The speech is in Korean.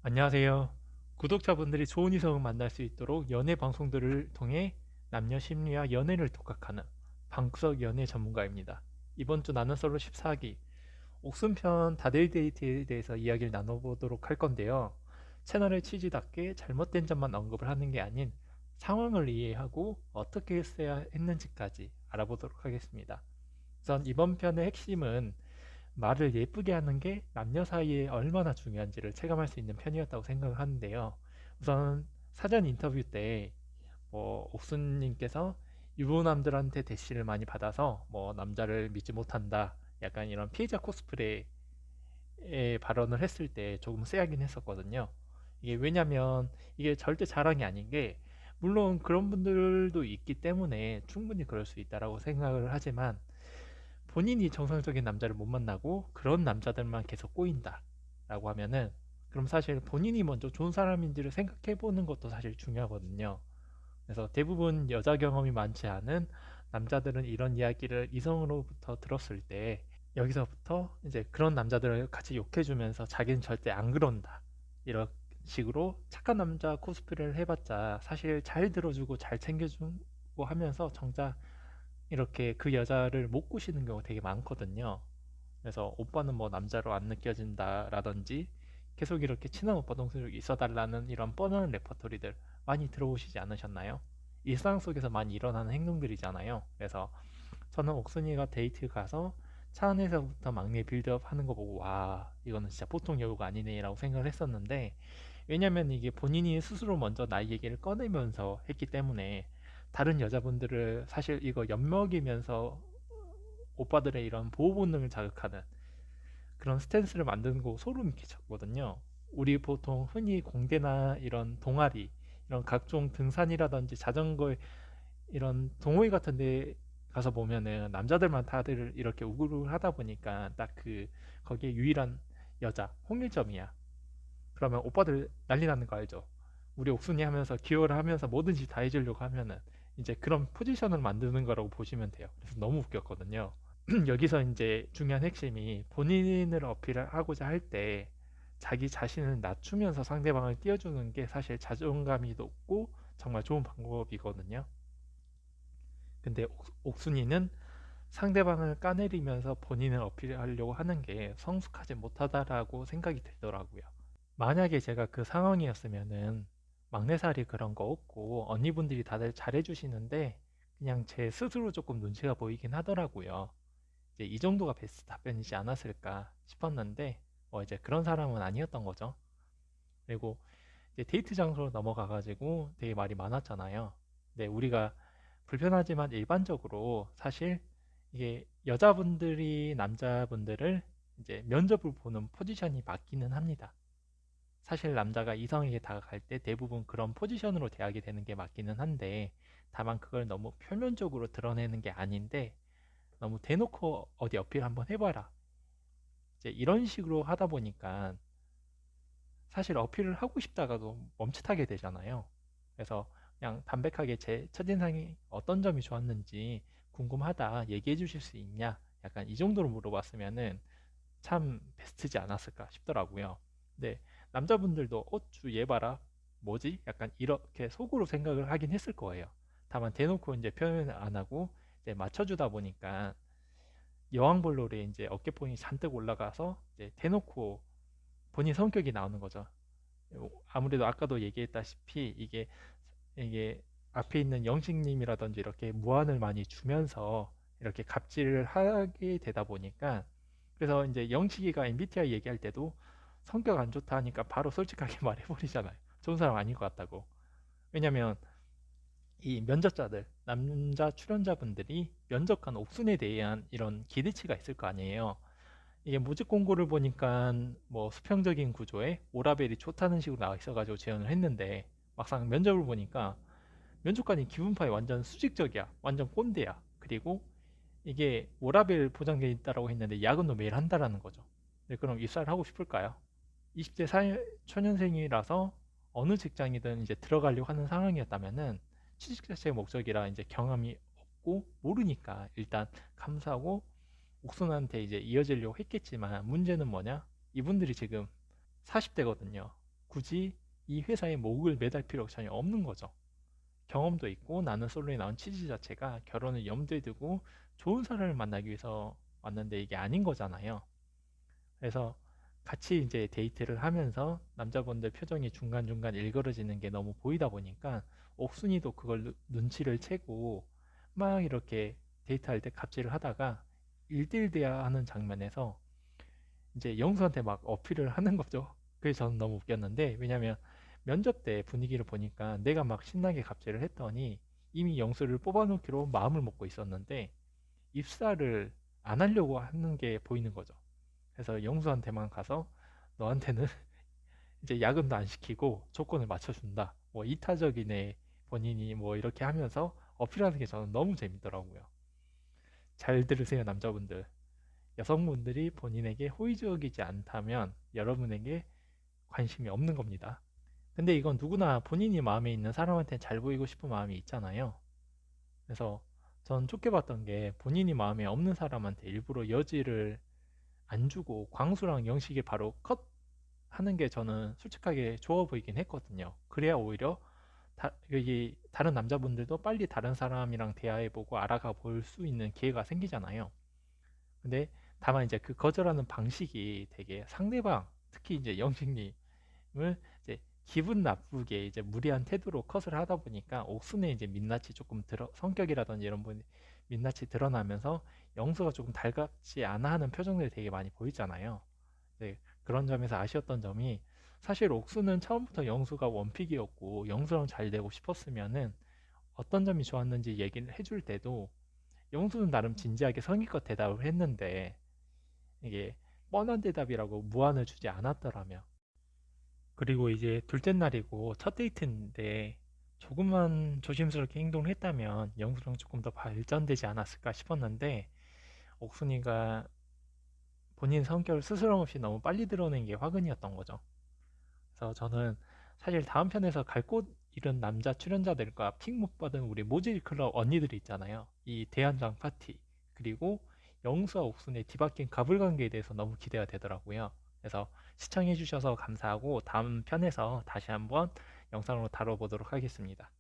안녕하세요. 구독자분들이 좋은 이성을 만날 수 있도록 연애 방송들을 통해 남녀 심리와 연애를 독학하는 방구석 연애 전문가입니다. 이번 주 나는 솔로 14기 옥순편 다들 데이트에 대해서 이야기를 나눠보도록 할 건데요. 채널의 취지답게 잘못된 점만 언급을 하는 게 아닌 상황을 이해하고 어떻게 했어야 했는지까지 알아보도록 하겠습니다. 우선 이번 편의 핵심은 말을 예쁘게 하는 게 남녀 사이에 얼마나 중요한지를 체감할 수 있는 편이었다고 생각을 하는데요. 우선 사전 인터뷰 때 옥순님께서 유부남들한테 대시를 많이 받아서 남자를 믿지 못한다, 약간 이런 피해자 코스프레의 발언을 했을 때 조금 쎄하긴 했었거든요. 이게 왜냐면 이게 절대 자랑이 아닌 게, 물론 그런 분들도 있기 때문에 충분히 그럴 수 있다라고 생각을 하지만, 본인이 정상적인 남자를 못 만나고 그런 남자들만 계속 꼬인다 라고 하면은, 그럼 사실 본인이 먼저 좋은 사람인지를 생각해 보는 것도 사실 중요하거든요. 그래서 대부분 여자 경험이 많지 않은 남자들은 이런 이야기를 이성으로부터 들었을 때, 여기서부터 이제 그런 남자들을 같이 욕해주면서 자기는 절대 안 그런다, 이런 식으로 착한 남자 코스프레를 해봤자 사실 잘 들어주고 잘 챙겨주고 하면서 정작 이렇게 그 여자를 못 꼬시는 경우가 되게 많거든요. 그래서 오빠는 뭐 남자로 안 느껴진다라든지 계속 이렇게 친한 오빠 동생이 있어달라는 이런 뻔한 레퍼토리들 많이 들어보시지 않으셨나요? 일상 속에서 많이 일어나는 행동들이잖아요. 그래서 저는 옥순이가 데이트 가서 차 안에서부터 막내 빌드업 하는 거 보고, 와, 이거는 진짜 보통 여우가 아니네 라고 생각을 했었는데, 왜냐면 이게 본인이 스스로 먼저 나이 얘기를 꺼내면서 했기 때문에 다른 여자분들을 사실 이거 엿먹이면서 오빠들의 이런 보호 본능을 자극하는 그런 스탠스를 만드는 거 소름이 끼쳤거든요. 우리 보통 흔히 공대나 이런 동아리, 이런 각종 등산이라든지 자전거 이런 동호회 같은 데 가서 보면은 남자들만 다들 이렇게 우글우글 하다 보니까 딱 거기에 유일한 여자 홍일점이야. 그러면 오빠들 난리 나는 거 알죠? 우리 옥순이 하면서 기여를 하면서 뭐든지 다 해주려고 하면은 이제 그런 포지션을 만드는 거라고 보시면 돼요. 그래서 너무 웃겼거든요. 여기서 이제 중요한 핵심이, 본인을 어필을 하고자 할 때 자기 자신을 낮추면서 상대방을 띄워주는 게 사실 자존감이 높고 정말 좋은 방법이거든요. 근데 옥순이는 상대방을 까내리면서 본인을 어필하려고 하는 게 성숙하지 못하다라고 생각이 들더라고요. 만약에 제가 그 상황이었으면은 막내살이 그런 거 없고 언니분들이 다들 잘해주시는데 그냥 제 스스로 조금 눈치가 보이긴 하더라고요. 이제 이 정도가 베스트 답변이지 않았을까 싶었는데, 이제 그런 사람은 아니었던 거죠. 그리고 이제 데이트 장소로 넘어가가지고 되게 말이 많았잖아요. 근데 우리가 불편하지만 일반적으로 사실 이게 여자분들이 남자분들을 이제 면접을 보는 포지션이 맞기는 합니다. 사실 남자가 이성에게 다가갈 때 대부분 그런 포지션으로 대하게 되는 게 맞기는 한데, 다만 그걸 너무 표면적으로 드러내는 게 아닌데 너무 대놓고 어디 어필 한번 해봐라, 이제 이런 식으로 하다 보니까 사실 어필을 하고 싶다가도 멈칫하게 되잖아요. 그래서 그냥 담백하게 제 첫인상이 어떤 점이 좋았는지 궁금하다, 얘기해 주실 수 있냐, 약간 이 정도로 물어봤으면은 참 베스트지 않았을까 싶더라고요. 근데 남자분들도 어쭈 얘 봐라, 뭐지? 약간 이렇게 속으로 생각을 하긴 했을 거예요. 다만 대놓고 이제 표현을 안 하고 이제 맞춰주다 보니까 여왕벌로에 이제 어깨뽕이 잔뜩 올라가서 이제 대놓고 본인 성격이 나오는 거죠. 아무래도 아까도 얘기했다시피 이게 앞에 있는 영식님이라든지 이렇게 무안을 많이 주면서 이렇게 갑질을 하게 되다 보니까, 그래서 이제 영식이가 MBTI 얘기할 때도 성격 안 좋다 하니까 바로 솔직하게 말해버리잖아요. 좋은 사람 아닌 것 같다고. 왜냐면 이 면접자들, 남자 출연자분들이 면접관 옥순에 대한 이런 기대치가 있을 거 아니에요. 이게 모집 공고를 보니까 뭐 수평적인 구조에 오라벨이 좋다는 식으로 나와 있어가지고 지원을 했는데, 막상 면접을 보니까 면접관이 기분파에 완전 수직적이야, 완전 꼰대야. 그리고 이게 오라벨 보장돼 있다라고 했는데 야근도 매일 한다라는 거죠. 네, 그럼 입사를 하고 싶을까요? 20대 초년생이라서 어느 직장이든 이제 들어가려고 하는 상황이었다면은 취직 자체의 목적이라 이제 경험이 없고 모르니까 일단 감사하고 옥순한테 이제 이어지려고 했겠지만, 문제는 뭐냐? 이분들이 지금 40대거든요. 굳이 이 회사에 목을 매달 필요가 전혀 없는 거죠. 경험도 있고 나는 솔로에 나온 취지 자체가 결혼을 염두에 두고 좋은 사람을 만나기 위해서 왔는데 이게 아닌 거잖아요. 그래서 같이 이제 데이트를 하면서 남자분들 표정이 중간중간 일그러지는 게 너무 보이다 보니까 옥순이도 그걸 눈치를 채고 막 이렇게 데이트할 때 갑질을 하다가 1대1 대화하는 장면에서 이제 영수한테 막 어필을 하는 거죠. 그게 저는 너무 웃겼는데, 왜냐면 면접 때 분위기를 보니까 내가 막 신나게 갑질을 했더니 이미 영수를 뽑아놓기로 마음을 먹고 있었는데 입사를 안 하려고 하는 게 보이는 거죠. 그래서 영수한테만 가서 너한테는 이제 야근도 안 시키고 조건을 맞춰준다. 뭐 이타적이네 본인이 뭐 이렇게 하면서 어필하는 게 저는 너무 재밌더라고요. 잘 들으세요, 남자분들. 여성분들이 본인에게 호의적이지 않다면 여러분에게 관심이 없는 겁니다. 근데 이건 누구나 본인이 마음에 있는 사람한테 잘 보이고 싶은 마음이 있잖아요. 그래서 전 좋게 봤던 게 본인이 마음에 없는 사람한테 일부러 여지를 안 주고 광수랑 영식이 바로 컷 하는 게 저는 솔직하게 좋아 보이긴 했거든요. 그래야 오히려 여기 다른 남자분들도 빨리 다른 사람이랑 대화해보고 알아가 볼 수 있는 기회가 생기잖아요. 근데 다만 이제 그 거절하는 방식이 되게 상대방, 특히 이제 영식님을 이제 기분 나쁘게 이제 무리한 태도로 컷을 하다 보니까 옥순의 이제 민낯이 조금 성격이라든지 이런 부분이 민낯이 드러나면서 영수가 조금 달갑지 않아 하는 표정들이 되게 많이 보이잖아요. 네, 그런 점에서 아쉬웠던 점이 사실 옥수는 처음부터 영수가 원픽이었고 영수랑 잘 되고 싶었으면은 어떤 점이 좋았는지 얘기를 해줄 때도 영수는 나름 진지하게 성의껏 대답을 했는데 이게 뻔한 대답이라고 무안을 주지 않았더라며. 그리고 이제 둘째 날이고 첫 데이트인데 조금만 조심스럽게 행동을 했다면 영수랑 조금 더 발전되지 않았을까 싶었는데 옥순이가 본인 성격을 스스럼 없이 너무 빨리 드러낸 게 화근이었던 거죠. 그래서 저는 사실 다음 편에서 갈 곳 잃은 남자 출연자들과 픽 못 받은 우리 모질 클럽 언니들이 있잖아요. 이 대한장 파티 그리고 영수와 옥순의 뒤바뀐 가불 관계에 대해서 너무 기대가 되더라고요. 그래서 시청해 주셔서 감사하고 다음 편에서 다시 한번 영상으로 다뤄보도록 하겠습니다.